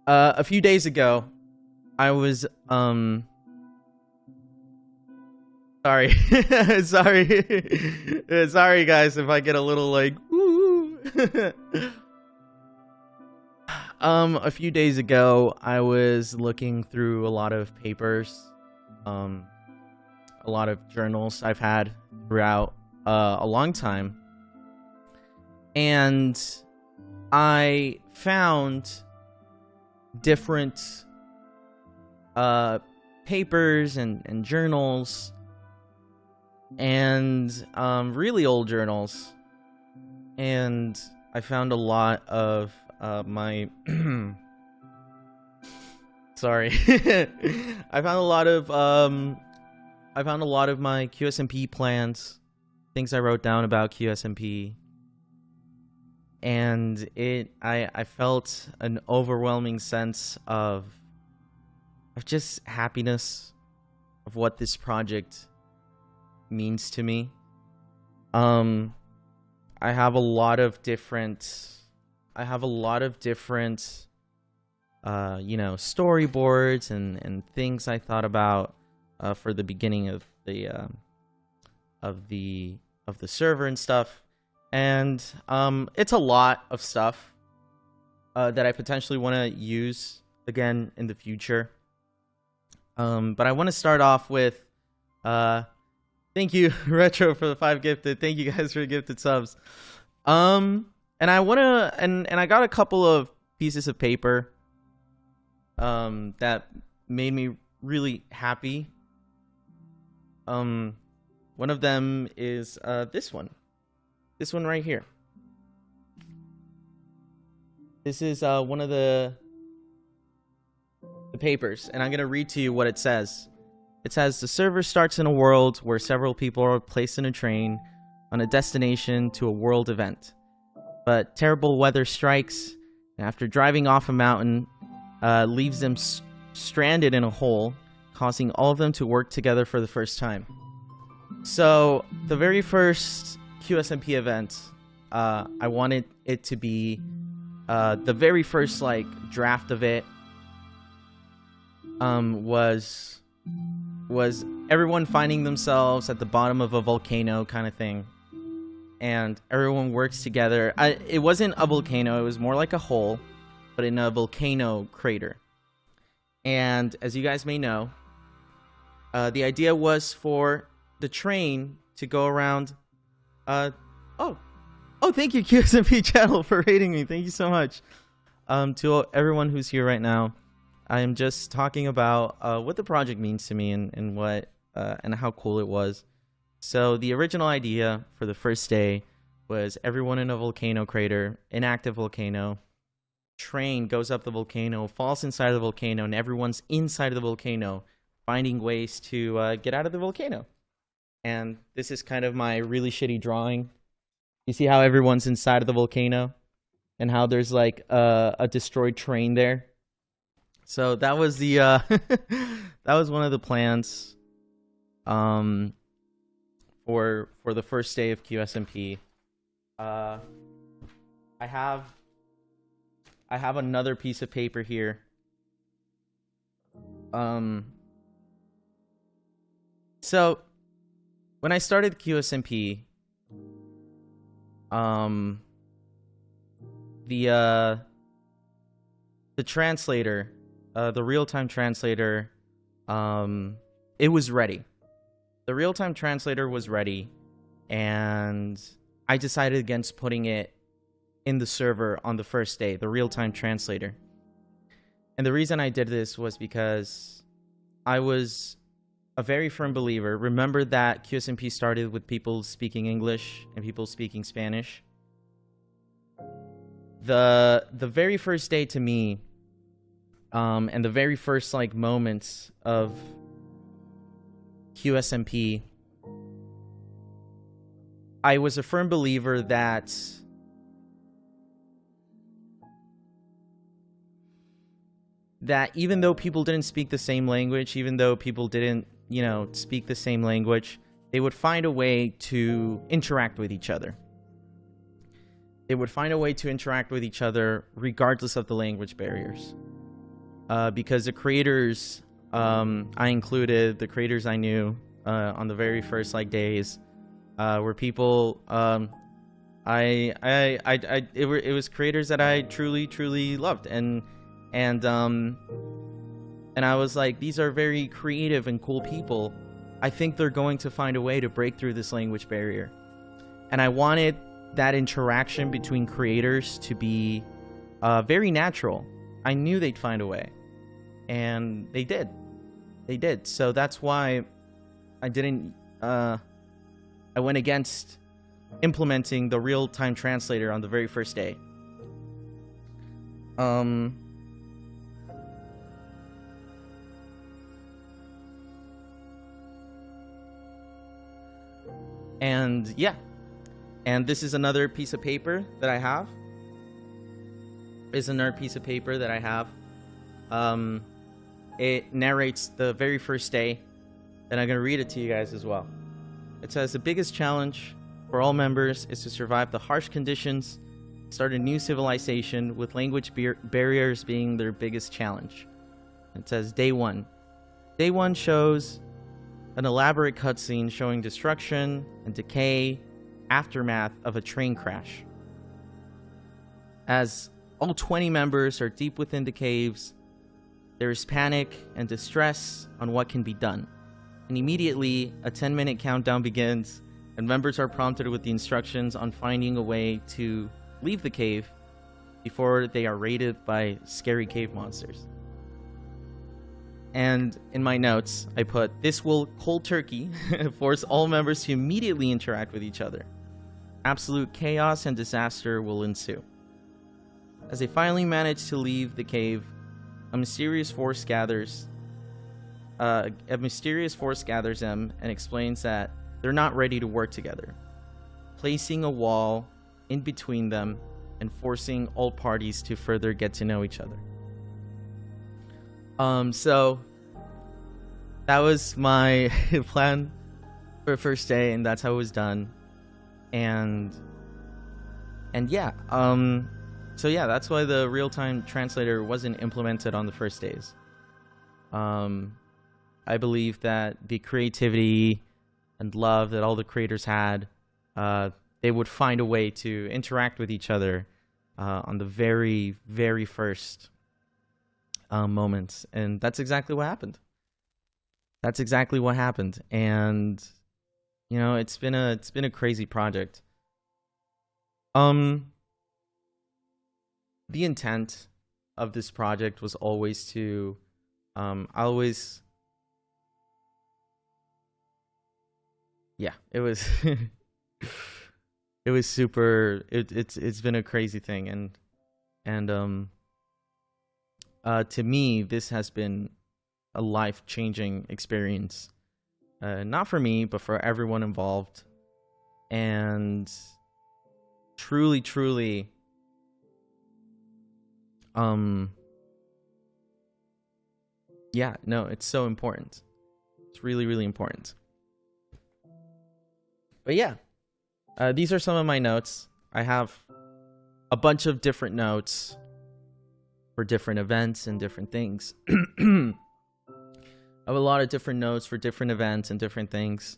A few days ago, I was sorry, sorry guys if I get a little like woo. A few days ago, I was looking through a lot of papers, a lot of journals I've had throughout a long time, and I found different papers and journals and really old journals, and I found a lot of my sorry I found a lot of my Qsmp plans, things I wrote down about Qsmp, and I felt an overwhelming sense of just happiness of what this project means to me. I have a lot of different storyboards and things I thought about for the beginning of the server and stuff. And it's a lot of stuff that I potentially want to use again in the future. But I want to start off with thank you, Retro, for the 5 gifted. Thank you guys for the gifted subs. And I want to and I got a couple of pieces of paper that made me really happy. One of them is this one. This one right here. This is one of the papers, and I'm going to read to you what it says. It says, the server starts in a world where several people are placed in a train on a destination to a world event. But terrible weather strikes, and after driving off a mountain, leaves them stranded in a hole, causing all of them to work together for the first time. So, the very first Qsmp event, I wanted it to be the very first draft of it was everyone finding themselves at the bottom of a volcano kind of thing, and everyone works together. It wasn't a volcano, it was more like a hole, but in a volcano crater. And as you guys may know, the idea was for the train to go around. Oh, thank you, Qsmp channel, for rating me. Thank you so much. To everyone who's here right now, I am just talking about what the project means to me and what and how cool it was. So the original idea for the first day was everyone in a volcano crater, inactive volcano. Train goes up the volcano, falls inside of the volcano, and everyone's inside of the volcano, finding ways to get out of the volcano. And this is kind of my really shitty drawing. You see how everyone's inside of the volcano and how there's like a destroyed train there. So that was the that was one of the plans for the first day of Qsmp. I have another piece of paper here. So when I started Qsmp, the translator, the real-time translator, it was ready. The real-time translator was ready, and I decided against putting it in the server on the first day, the real-time translator. And the reason I did this was because I was a very firm believer. Remember that Qsmp started with people speaking English and people speaking Spanish. The very first day to me, and the very first moments of Qsmp, I was a firm believer that even though people didn't speak the same language, even though people didn't, speak the same language, they would find a way to interact with each other. They would find a way to interact with each other regardless of the language barriers. because the creators, I included the creators I knew on the very first like days, were people it was creators that I truly loved, and I was like, these are very creative and cool people. I think they're going to find a way to break through this language barrier. And I wanted that interaction between creators to be very natural. I knew they'd find a way. And they did. They did. So that's why I didn't... I went against implementing the real-time translator on the very first day. And yeah, and this is another piece of paper that I have. It narrates the very first day, and I'm going to read it to you guys as well. It says, the biggest challenge for all members is to survive the harsh conditions, start a new civilization with language barriers being their biggest challenge. It says, day one. Day one shows an elaborate cutscene showing destruction and decay, aftermath of a train crash. As all 20 members are deep within the caves, there is panic and distress on what can be done. And immediately, a 10-minute countdown begins, and members are prompted with the instructions on finding a way to leave the cave before they are raided by scary cave monsters. And in my notes, I put, this will cold turkey force all members to immediately interact with each other. Absolute chaos and disaster will ensue. As they finally manage to leave the cave, a mysterious force gathers them and explains that they're not ready to work together, placing a wall in between them and forcing all parties to further get to know each other. So that was my plan for the first day, and that's how it was done. And yeah, so yeah, that's why the real-time translator wasn't implemented on the first days. I believe that the creativity and love that all the creators had, they would find a way to interact with each other on the very, very first moments, and that's exactly what happened. And you know, it's been a crazy project. The intent of this project was always to it was it was super, it's been a crazy thing, and to me, this has been a life-changing experience. Not for me, but for everyone involved. And truly, yeah, no, it's so important. It's really important. But yeah, these are some of my notes. I have a bunch of different notes for different events and different things. I have a lot of different notes for different events and different things.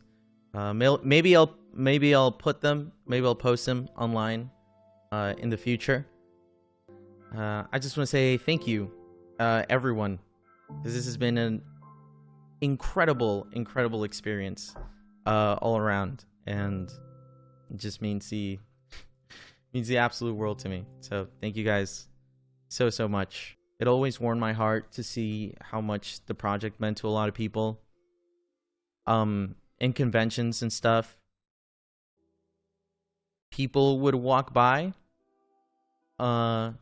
Maybe I'll put them. Maybe I'll post them online in the future. I just want to say thank you, everyone, because this has been an incredible experience all around, and it just means the absolute world to me. So thank you guys so much. It always warmed my heart to see how much the project meant to a lot of people. In conventions and stuff, people would walk by and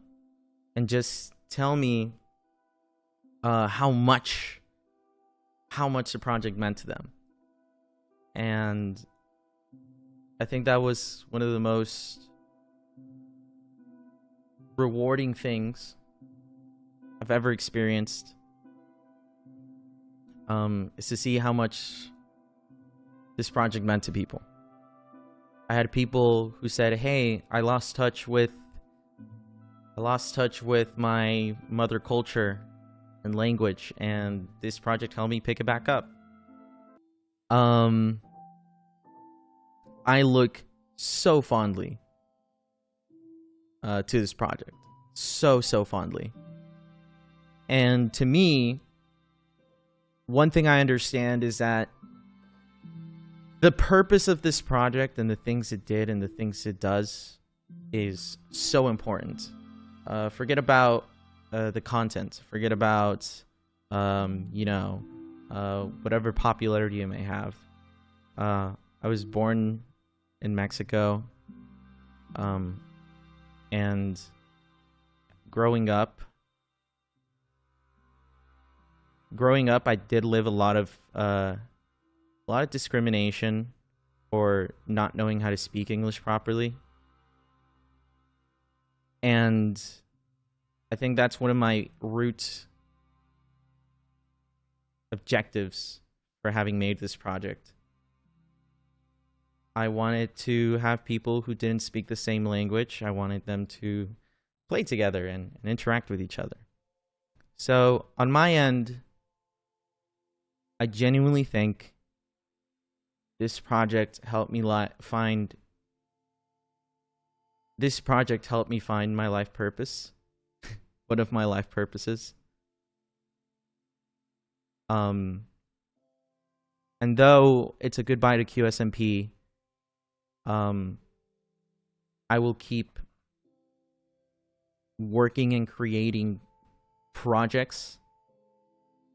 just tell me how much the project meant to them. And I think that was one of the most rewarding things I've ever experienced, is to see how much this project meant to people. I had people who said, hey, I lost touch with my mother culture, and language, and this project helped me pick it back up. I look so fondly to this project. So fondly. And to me, one thing I understand is that the purpose of this project and the things it did and the things it does is so important. Forget about the content. Forget about, whatever popularity it may have. I was born in Mexico, and growing up, I did live a lot of discrimination for not knowing how to speak English properly. And I think that's one of my root objectives for having made this project. I wanted to have people who didn't speak the same language. I wanted them to play together and interact with each other. So on my end, I genuinely think this project helped me find my life purpose. One of my life purposes. And though it's a goodbye to Qsmp, I will keep working and creating projects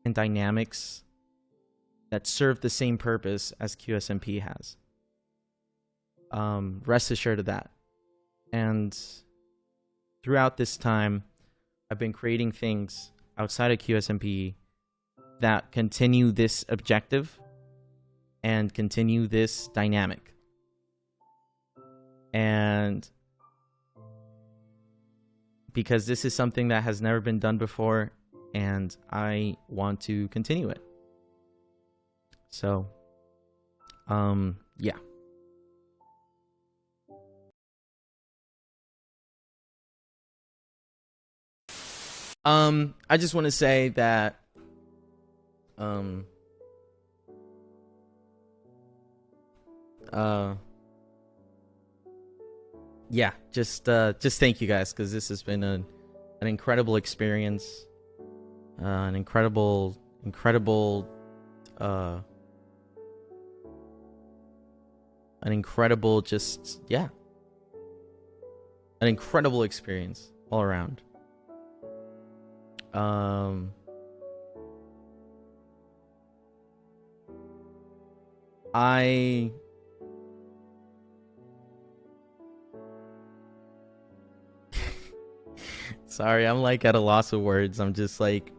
and dynamics that serve the same purpose as Qsmp has. Rest assured of that. And throughout this time, I've been creating things outside of Qsmp that continue this objective and continue this dynamic. And because this is something that has never been done before, and I want to continue it. So, yeah. I just want to say that, yeah, just thank you guys, because this has been an incredible experience, an incredible experience all around. Sorry, I'm like at a loss of words. I'm just like,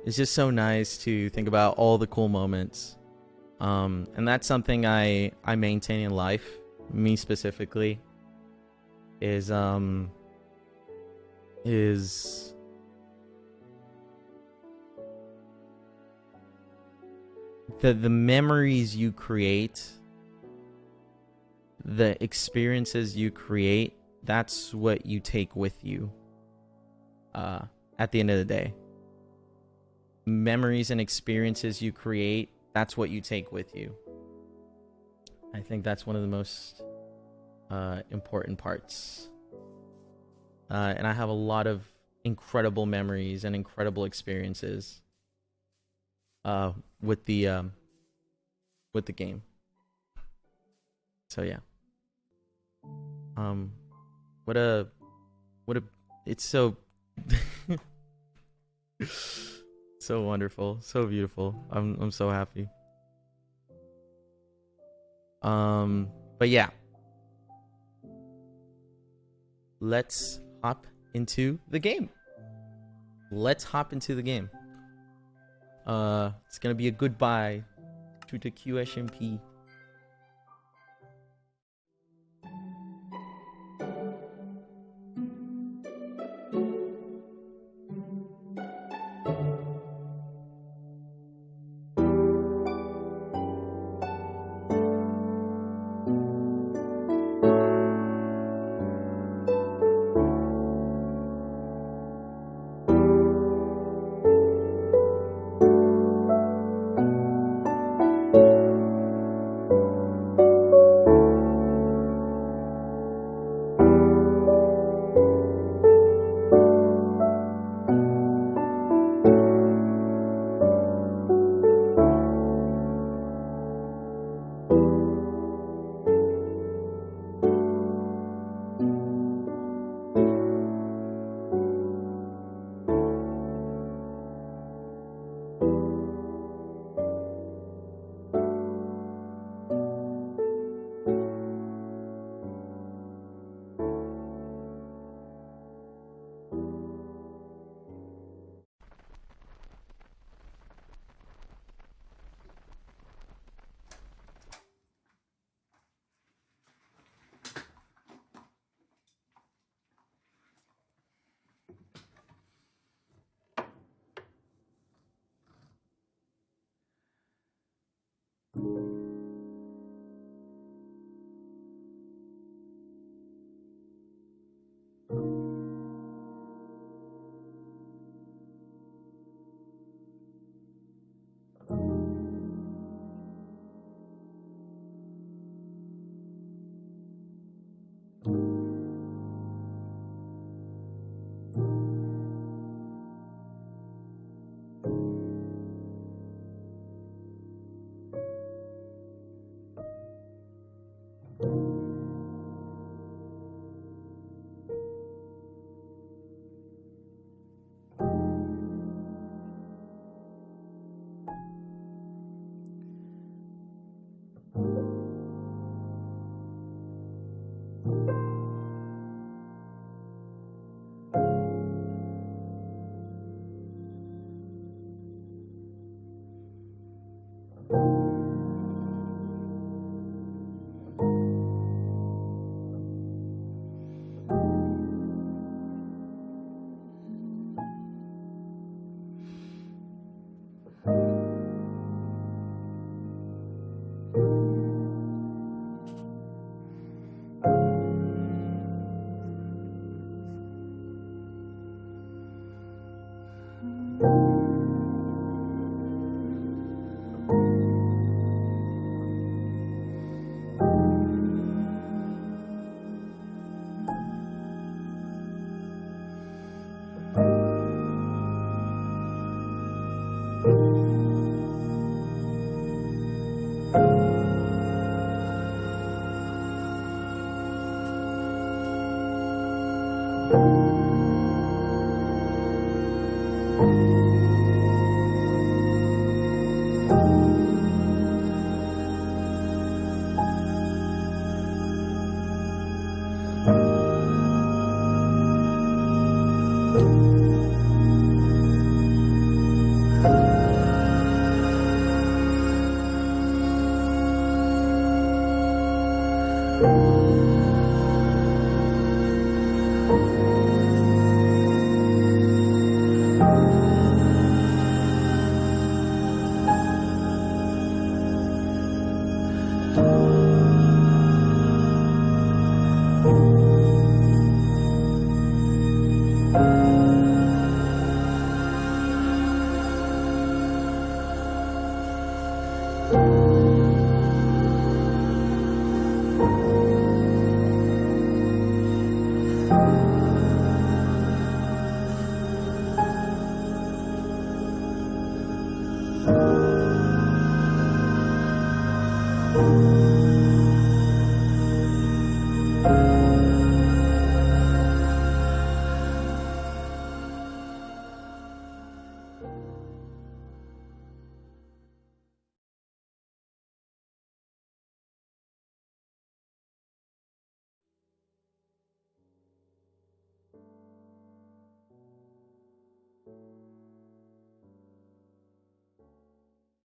it's just so nice to think about all the cool moments. And that's something I maintain in life, me specifically, is the memories you create, the experiences you create, that's what you take with you at the end of the day. Memories and experiences you create, that's what you take with you. I think that's one of the most important parts. And I have a lot of incredible memories and incredible experiences with the game. So yeah. It's so so wonderful, so beautiful. I'm so happy. But yeah. Let's hop into the game. It's gonna be a goodbye to the Qsmp. you.